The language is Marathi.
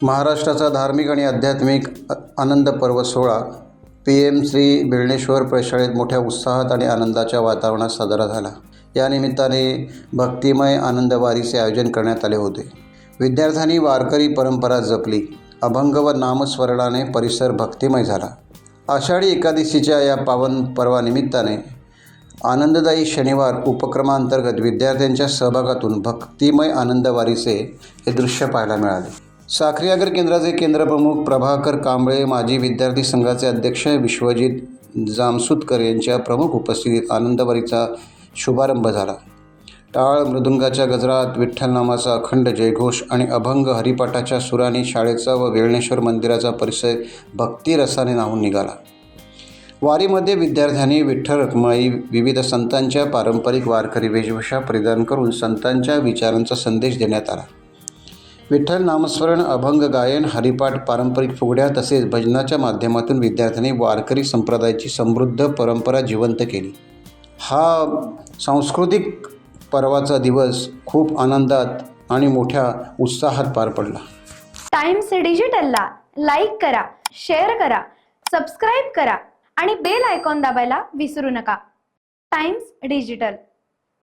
महाराष्ट्राचा धार्मिक आणि आध्यात्मिक आनंद पर्व सोहळा PM श्री बेळणेश्वर प्रशाळेत मोठ्या उत्साहात आणि आनंदाच्या वातावरणात साजरा झाला। या निमित्ताने भक्तिमय आनंद वारीचे आयोजन करण्यात आले होते। विद्यार्थ्यांनी वारकरी परंपरा जपली। अभंग व नामस्मरणाने परिसर भक्तिमय झाला। आषाढी एकादशीच्या या पावन पर्वानिमित्ताने आनंददायी शनिवार उपक्रमांतर्गत विद्यार्थ्यांच्या सहभागातून भक्तिमय आनंद वारीचे हे दृश्य पाहायला मिळाले। साखरीआगर केंद्राचे केंद्रप्रमुख प्रभाकर कांबळे, माजी विद्यार्थी संघाचे अध्यक्ष विश्वजित जामसुतकर यांच्या प्रमुख उपस्थितीत आनंदवारीचा शुभारंभ झाला। टाळ मृदुंगाच्या गजरात, विठ्ठल नामाचा अखंड जयघोष आणि अभंग हरिपाठाच्या सुरांनी शाळेचा व बेळणेश्वर मंदिराचा परिसर भक्तिरसाने न्हाऊन निघाला। वारीमध्ये विद्यार्थ्यांनी विठ्ठल रखुमाई विविध संतांच्या पारंपरिक वारकरी वेशभूषा परिधान करून संतांच्या विचारांचा संदेश देण्यात आला। विठ्ठल नामस्मरण, अभंग गायन, हरिपाठ, पारंपरिक फुगड्या तसेच भजनाच्या माध्यमातून विद्यार्थ्यांनी वारकरी संप्रदायाची समृद्ध परंपरा जिवंत केली। हा सांस्कृतिक पर्वाचा दिवस खूप आनंदात आणि मोठ्या उत्साहात पार पडला। टाइम्स डिजिटलला लाईक करा, शेअर करा, सबस्क्राईब करा आणि बेल आयकॉन दाबायला विसरू नका। Times digital.